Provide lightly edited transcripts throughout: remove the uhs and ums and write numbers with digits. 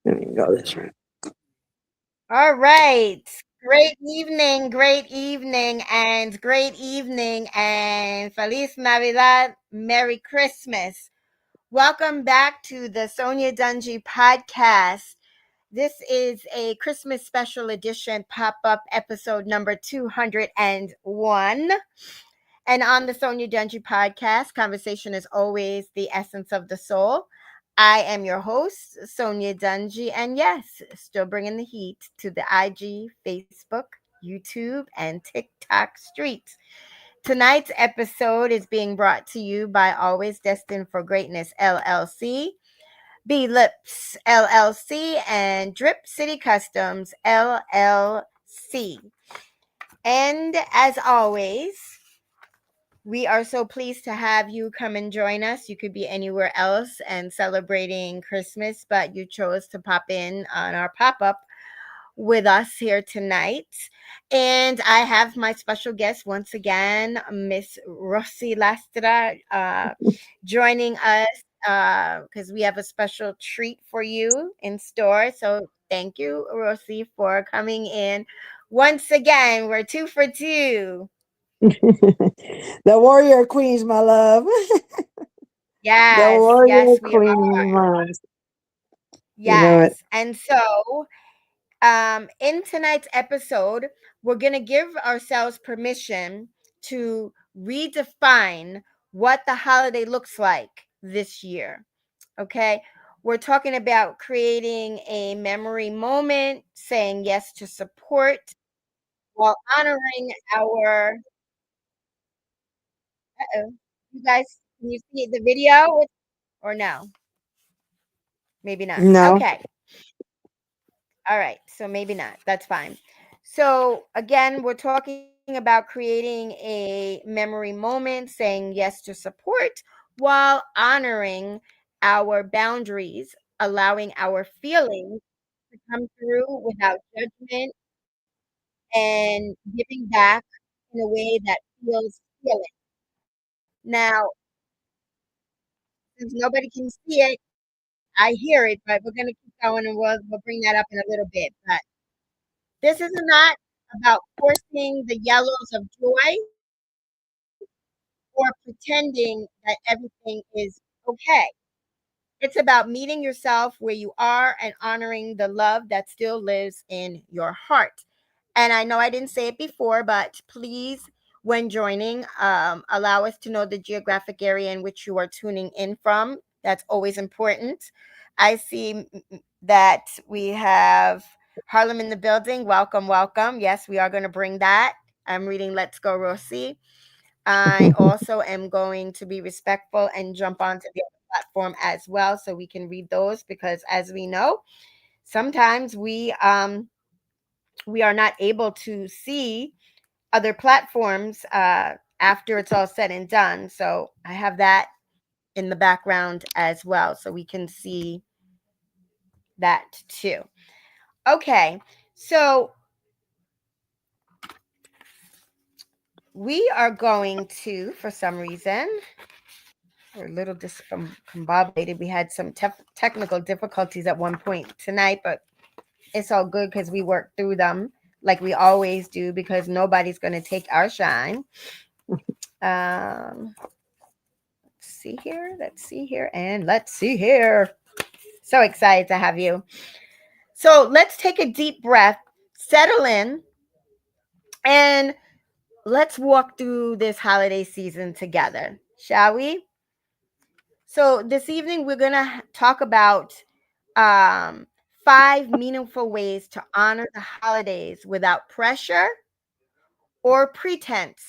Let me go this way. All right. Great evening, and Feliz Navidad, Merry Christmas. Welcome back to the Sonya Dungee podcast. This is a Christmas special edition pop up episode number 201. And on the Sonya Dungee podcast, conversation is always the essence of the soul. I am your host, Sonya Dungee, and yes, still bringing the heat to the IG, Facebook, YouTube, and TikTok streets. Tonight's episode is being brought to you by Always Destined for Greatness LLC, B Lips LLC, and Drip City Customs LLC. And as always, we are so pleased to have you come and join us. You could be anywhere else and celebrating Christmas, but you chose to pop in on our pop up with us here tonight. And I have my special guest once again, Miss Rossi Lastra, joining us because we have a special treat for you in store. So thank you, Rossi, for coming in. Once again, we're two for two. The warrior queens, my love. The Yes, warrior yes, we are. queens. You know it. Yes. And so, in tonight's episode, we're going to give ourselves permission to redefine what the holiday looks like this year. Okay. We're talking about creating a memory moment, saying yes to support while honoring our. Uh-oh. You guys, can you see the video or no? Maybe not. No. Okay. All right, so maybe not. That's fine. So, again, we're talking about creating a memory moment, saying yes to support while honoring our boundaries, allowing our feelings to come through without judgment, and giving back in a way that feels healing. Now, since nobody can see it, I hear it, but we're going to keep going and we'll bring that up in a little bit. But this is not about forcing the yellows of joy or pretending that everything is okay. It's about meeting yourself where you are and honoring the love that still lives in your heart. And I know I didn't say it before, but please, when joining, allow us to know the geographic area in which you are tuning in from. That's always important. I see that we have Harlem in the building. Welcome, welcome. Yes, we are going to bring that. I'm reading Let's Go Rossi. I also am going to be respectful and jump onto the other platform as well so we can read those because as we know, sometimes we are not able to see other platforms after it's all said and done. So I have that in the background as well so we can see that too. Okay. So we are going to, for some reason, we're a little discombobulated. We had some technical difficulties at one point tonight, but it's all good because we worked through them like we always do because nobody's going to take our shine. Let's see here. Let's see here. And let's see here. So excited to have you. So let's take a deep breath, settle in, and let's walk through this holiday season together, shall we? So this evening we're gonna talk about um, 5 meaningful ways to honor the holidays without pressure or pretense.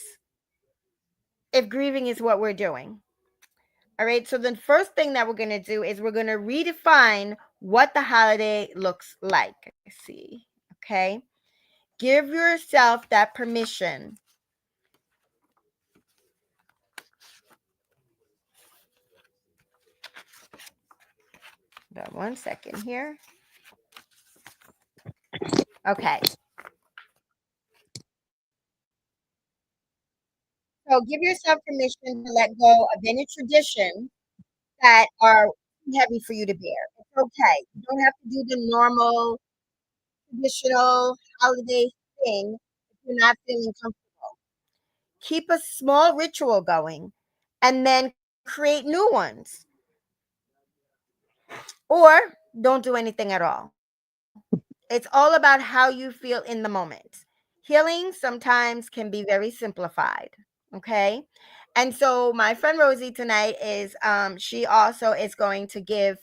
If grieving is what we're doing, all right. So the first thing that we're gonna do is we're gonna redefine what the holiday looks like. See, okay. Give yourself that permission. Got 1 second here. Okay. So give yourself permission to let go of any tradition that are too heavy for you to bear. okay. You don't have to do the normal traditional holiday thing if you're not feeling comfortable. Keep a small ritual going and then create new ones. Or don't do anything at all. It's all about how you feel in the moment. Healing sometimes can be very simplified. Okay. And so my friend Rosie tonight is she also is going to give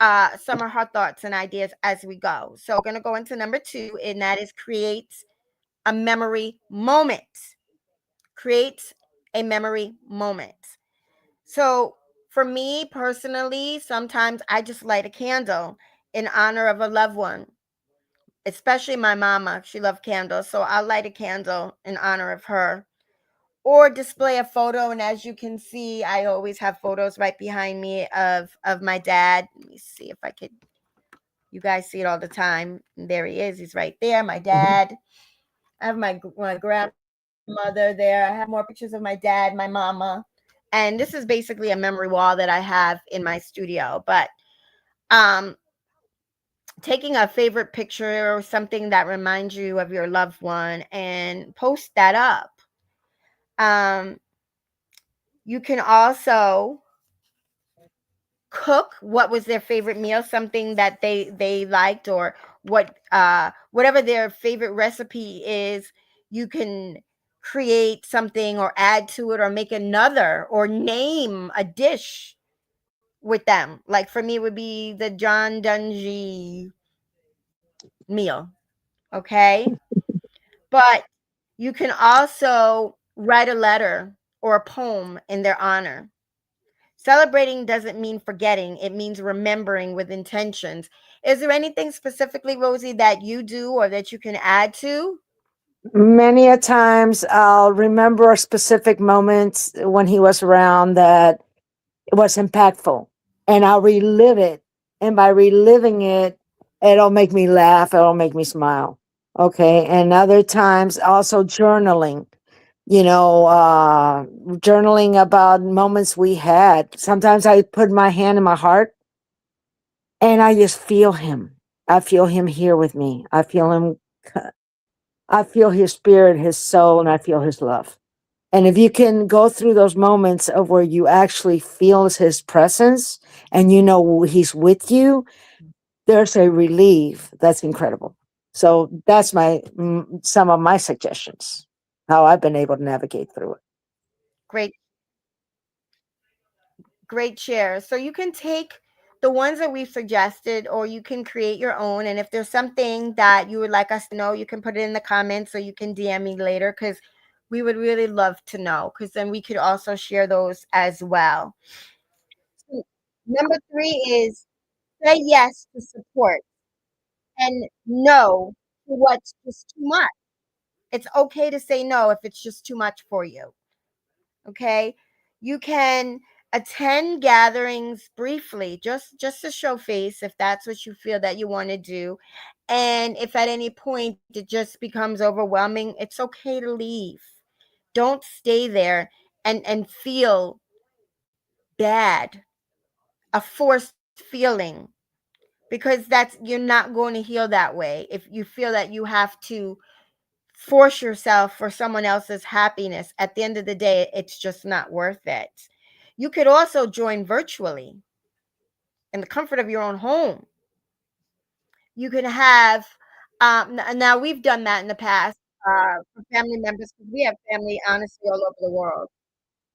some of her thoughts and ideas as we go. So we're going to go into number 2, and that is create a memory moment. Create a memory moment. So for me personally, sometimes I just light a candle in honor of a loved one, especially my mama. She loved candles. So I'll light a candle in honor of her or display a photo. And as you can see, I always have photos right behind me of my dad. Let me see if I could. You guys see it all the time. And there he is. He's right there. My dad. I have my grandmother there. I have more pictures of my dad, my mama. And this is basically a memory wall that I have in my studio. But um, taking a favorite picture or something that reminds you of your loved one and post that up. Um, you can also cook what was their favorite meal, something that they liked, or whatever their favorite recipe is. You can create something or add to it or make another or name a dish with them. Like for me, it would be the John Dungee meal. Okay. But you can also write a letter or a poem in their honor. Celebrating doesn't mean forgetting, it means remembering with intentions. Is there anything specifically, Rosie, that you do or that you can add to? Many a times I'll remember specific moments when he was around that it was impactful, and I'll relive it. And by reliving it, it'll make me laugh, it'll make me smile. Okay. And other times also journaling, journaling about moments we had. Sometimes I put my hand in my heart and I just feel him. I feel him here with me. I feel his spirit, his soul, and I feel his love. And if you can go through those moments of where you actually feel his presence and you know he's with you, there's a relief that's incredible. So that's some of my suggestions, how I've been able to navigate through it. Great, great share. So you can take the ones that we've suggested, or you can create your own. And if there's something that you would like us to know, you can put it in the comments, or you can DM me later, because we would really love to know, because then we could also share those as well. So number 3 is say yes to support and no to what's just too much. It's okay to say no if it's just too much for you. Okay? You can attend gatherings briefly, just to show face if that's what you feel that you want to do. And if at any point it just becomes overwhelming, it's okay to leave. Don't stay there and feel bad, a forced feeling, because that's you're not going to heal that way if you feel that you have to force yourself for someone else's happiness. At the end of the day, it's just not worth it. You could also join virtually in the comfort of your own home. You could have now we've done that in the past for family members, because we have family honestly all over the world.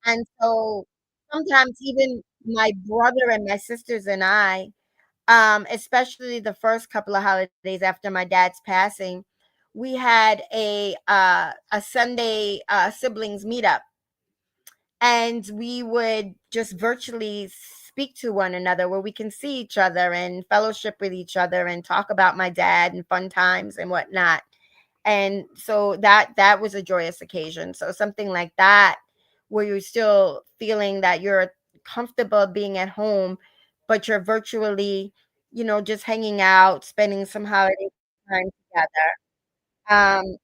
And so sometimes even my brother and my sisters and I, especially the first couple of holidays after my dad's passing, we had a Sunday siblings meetup, and we would just virtually speak to one another where we can see each other and fellowship with each other and talk about my dad and fun times and whatnot. And so that was a joyous occasion. So something like that, where you're still feeling that you're comfortable being at home, but you're virtually, just hanging out, spending some holiday time together. Um,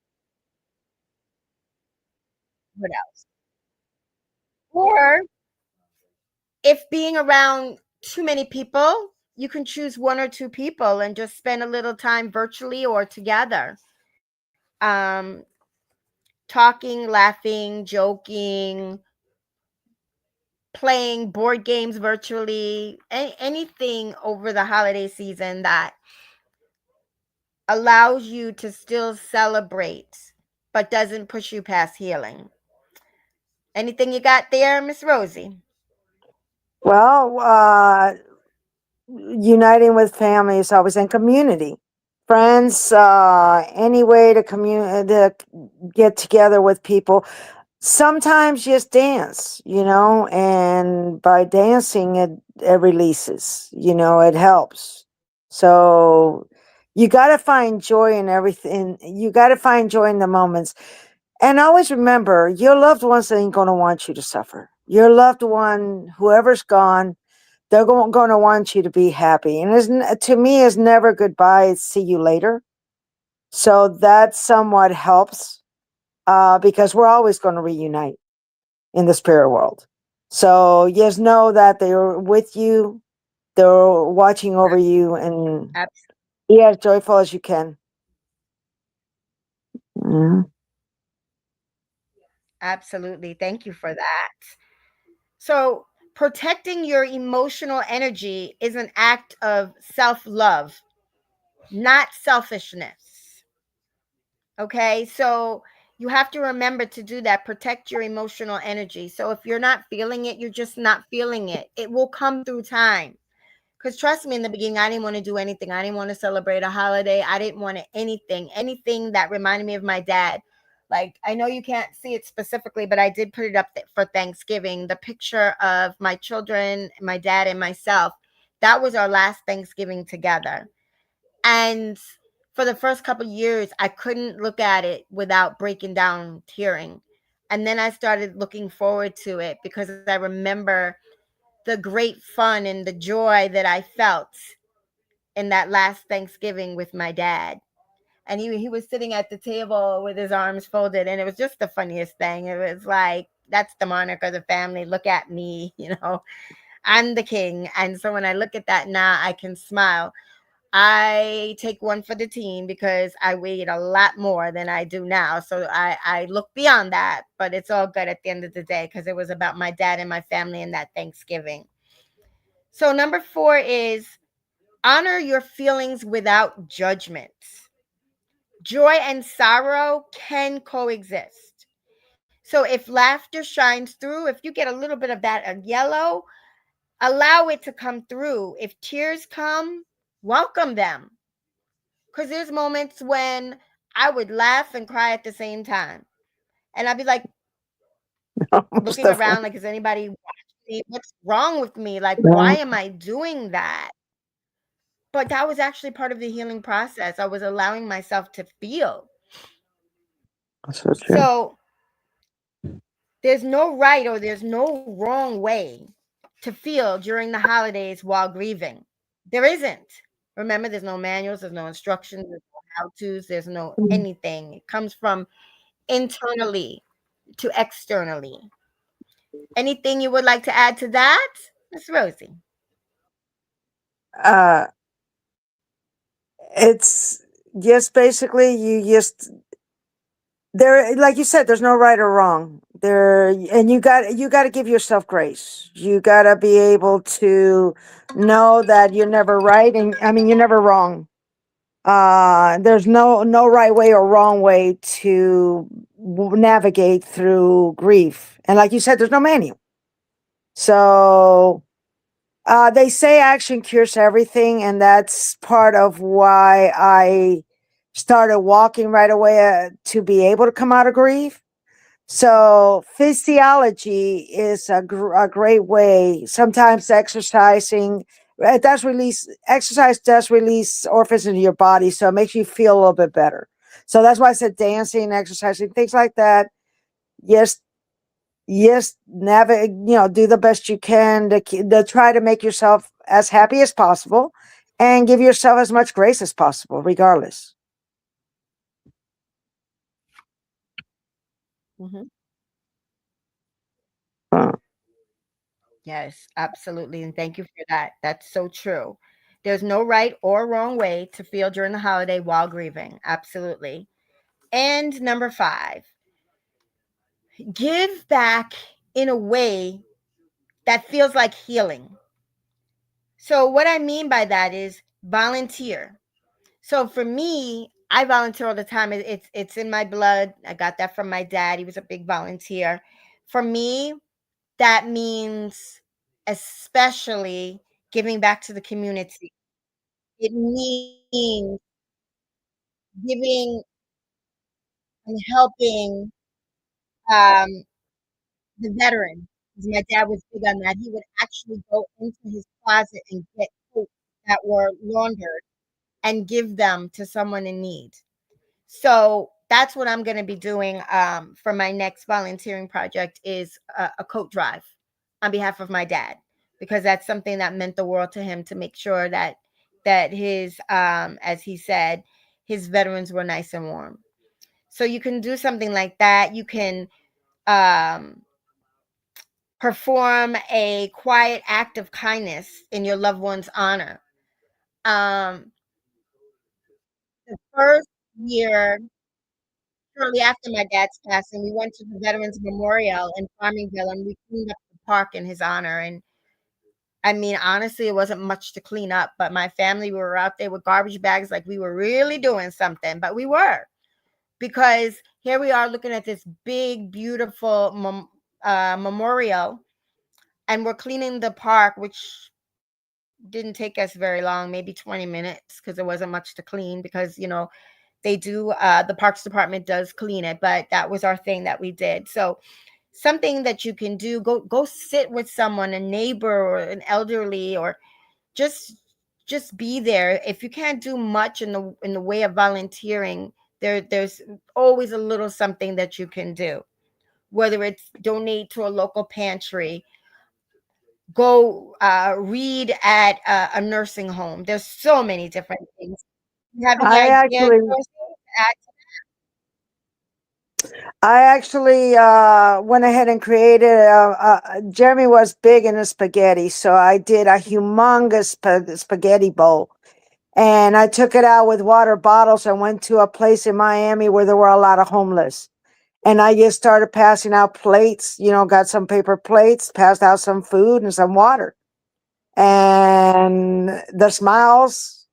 what else? Or if being around too many people you can choose one or two people and just spend a little time virtually or together. Um, Talking, laughing, joking, playing board games virtually, anything over the holiday season that allows you to still celebrate but doesn't push you past healing. Anything you got there, Miss Rosie? Well, uniting with family is always in community. Friends, any way to to get together with people. Sometimes just dance, and by dancing, it releases, it helps. So you got to find joy in everything. You got to find joy in the moments. And always remember, your loved ones ain't going to want you to suffer. Your loved one, whoever's gone, they're going to want you to be happy. And to me, it's never goodbye. It's see you later. So that somewhat helps because we're always going to reunite in the spirit world. So just know that they're with you, they're watching over you, and be as joyful as you can. Mhm. Absolutely. Thank you for that. So, protecting your emotional energy is an act of self love, not selfishness. Okay. So, you have to remember to do that. Protect your emotional energy. So, if you're not feeling it, you're just not feeling it. It will come through time. Because trust me, in the beginning, I didn't want to do anything. I didn't want to celebrate a holiday. I didn't want anything that reminded me of my dad. Like, I know you can't see it specifically, but I did put it up for Thanksgiving. The picture of my children, my dad, and myself. That was our last Thanksgiving together. And for the first couple of years, I couldn't look at it without breaking down, tearing. And then I started looking forward to it because I remember the great fun and the joy that I felt in that last Thanksgiving with my dad. And he was sitting at the table with his arms folded, and it was just the funniest thing. It was like, that's the monarch of the family. Look at me, I'm the king. And so when I look at that now, I can smile. I take one for the team because I weighed a lot more than I do now. So I look beyond that, but it's all good at the end of the day because it was about my dad and my family and that Thanksgiving. So, number 4 is honor your feelings without judgment. Joy and sorrow can coexist. So, if laughter shines through, if you get a little bit of that yellow, allow it to come through. If tears come, welcome them. Because there's moments when I would laugh and cry at the same time. And I'd be like Most looking around, definitely. like, is anybody watching me? What's wrong with me? Like, why Yeah, am I doing that? But that was actually part of the healing process. I was allowing myself to feel. that's so true. So there's no right or there's no wrong way to feel during the holidays while grieving. There isn't. Remember, there's no manuals, there's no instructions, there's no how to's, there's no anything. It comes from internally to externally. Anything you would like to add to that, Miss Rosie? Uh, it's just basically you just there, like you said, there's no right or wrong there, and you got to give yourself grace. You got to be able to know that you're never right, and I mean you're never wrong. There's no right way or wrong way to navigate through grief, and like you said, there's no manual. So they say action cures everything, and that's part of why I started walking right away to be able to come out of grief. So physiology is a great way. Sometimes exercising, it does release, exercise does release orphans into your body, so it makes you feel a little bit better. So that's why I said dancing, exercising, things like that. Yes, yes, navigate, do the best you can to try to make yourself as happy as possible and give yourself as much grace as possible, regardless. Mm-hmm. Uh, Yes, absolutely. And thank you for that. That's so true. There's no right or wrong way to feel during the holiday while grieving. Absolutely. And number 5, give back in a way that feels like healing. So, what I mean by that is volunteer. So, for me, I volunteer all the time. It's in my blood. I got that from my dad. He was a big volunteer. For me, that means especially giving back to the community. It means giving and helping um, the veteran. 'Cause my dad was big on that. He would actually go into his closet and get coats that were laundered and give them to someone in need. So that's what I'm going to be doing for my next volunteering project is a coat drive on behalf of my dad, because that's something that meant the world to him, to make sure that his as he said, his veterans were nice and warm. So you can do something like that. You can um, perform a quiet act of kindness in your loved one's honor. Um, the first year shortly after my dad's passing, we went to the Veterans Memorial in Farmingville, and we cleaned up the park in his honor. And I mean, honestly, it wasn't much to clean up, but my family, we were out there with garbage bags like we were really doing something, but we were, because here we are looking at this big, beautiful memorial, and we're cleaning the park, which didn't take us very long, maybe 20 minutes, because there wasn't much to clean, because, they do, the parks department does clean it, but that was our thing that we did. So something that you can do, go sit with someone, a neighbor or an elderly, or just be there. If you can't do much in the way of volunteering, there's always a little something that you can do, whether it's donate to a local pantry, go read at a nursing home. There's so many different things. You have any I ideas, actually, Rosie, to add? I actually went ahead and created. Jeremy was big into spaghetti, so I did a humongous spaghetti bowl, and I took it out with water bottles. I went to a place in Miami where there were a lot of homeless, and I just started passing out plates. Got some paper plates, passed out some food and some water, and the smiles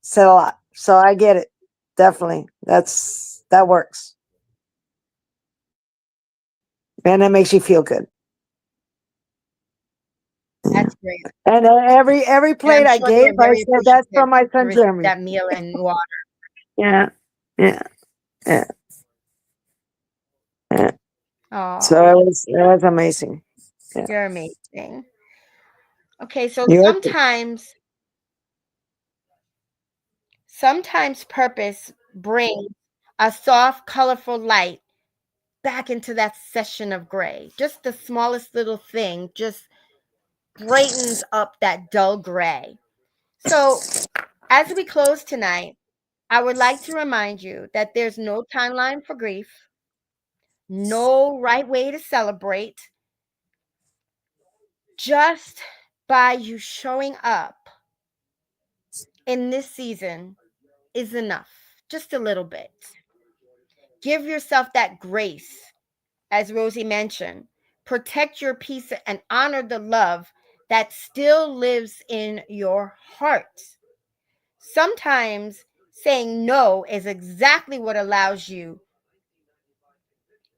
said a lot. So I get it, definitely. That works, and that makes you feel good. Yeah. That's great. And every And I'm plate I sure they gave, were I very said that's appreciative from my to son receive Jeremy. that meal and water. Yeah, yeah, yeah, yeah. So Oh, it was amazing. Yeah. you're amazing. Okay, so You're sometimes purpose brings a soft, colorful light back into that session of gray. Just the smallest little thing just brightens up that dull gray. So, as we close tonight, I would like to remind you that there's no timeline for grief, no right way to celebrate. Just by you showing up in this season is enough. Just a little bit. Give yourself that grace, as Rosie mentioned. Protect your peace and honor the love that still lives in your heart. Sometimes saying no is exactly what allows you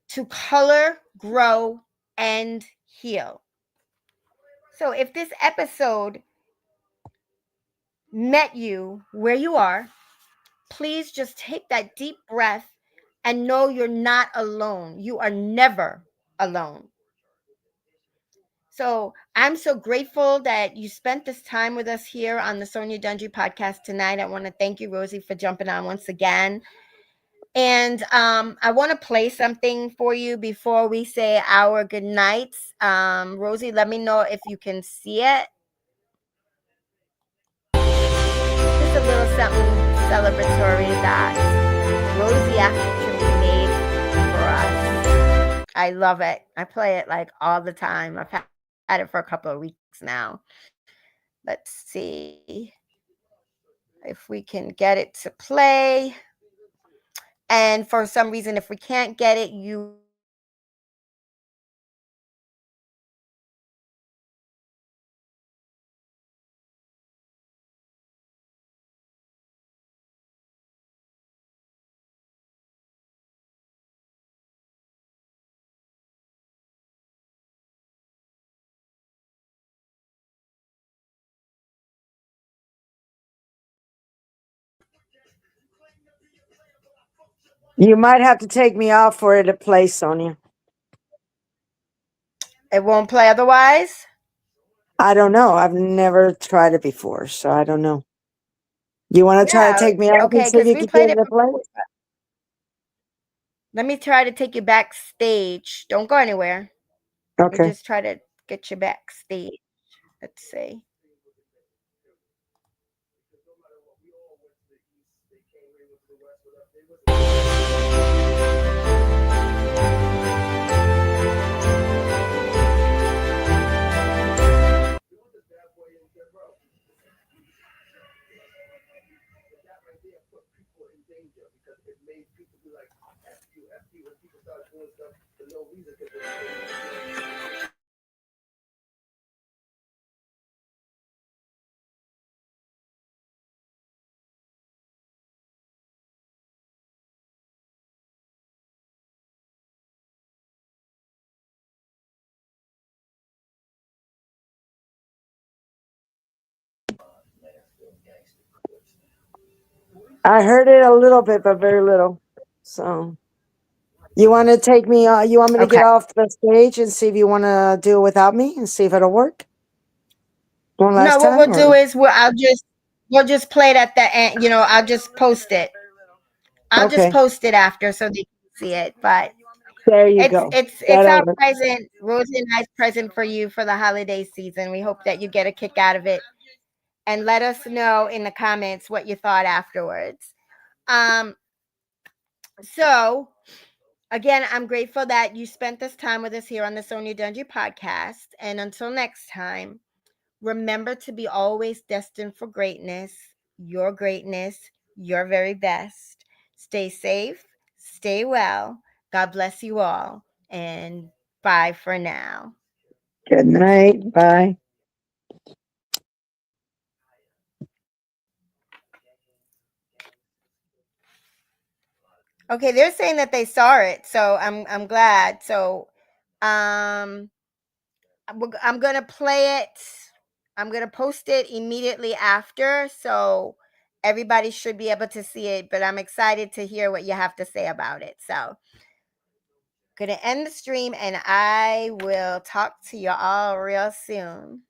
to color, grow, and heal. So, if this episode met you where you are, please just take that deep breath and know you're not alone. You are never alone. So I'm so grateful that you spent this time with us here on the Sonya Dungee podcast tonight. I want to thank you, Rosie, for jumping on once again. And I want to play something for you before we say our good nights. Rosie, let me know if you can see it. Just a little something celebratory that Rosie actually made for us. I love it. I play it like all the time. I've had it for a couple of weeks now. Let's see. if we can get it to play. And for some reason, if we can't get it, you will have to stay on the line. You might have to take me off for it to play, Sonia. It won't play otherwise. I don't know. I've never tried it before, so I don't know. You want to try to Yeah. take me off and Okay. see if Because you we can get played it it to play? before. Let me try to take you backstage. Don't go anywhere. Let me Okay. just try to get you backstage. Let's see. I heard it a little bit, but very little. So you want to take me? You want me to Okay. get off the stage and see if you want to do it without me and see if it'll work one No, last what we'll time? do Or is we'll just play it at the end. I'll just post it. I'll just okay, post it after so they can see it. But there you it's go. it's That it's our over. present, Rosie and I's present for you for the holiday season. We hope that you get a kick out of it, and let us know in the comments what you thought afterwards. Um, so again, I'm grateful that you spent this time with us here on the Sonya Dungee podcast. And until next time, remember to be always destined for greatness, your very best. Stay safe, stay well. God bless you all, and bye for now. Good night. Bye. Okay, they're saying that they saw it, so I'm glad. So um I'm gonna play it. I'm gonna post it immediately after, so everybody should be able to see it. But I'm excited to hear what you have to say about it. So, gonna end the stream, and I will talk to you all real soon.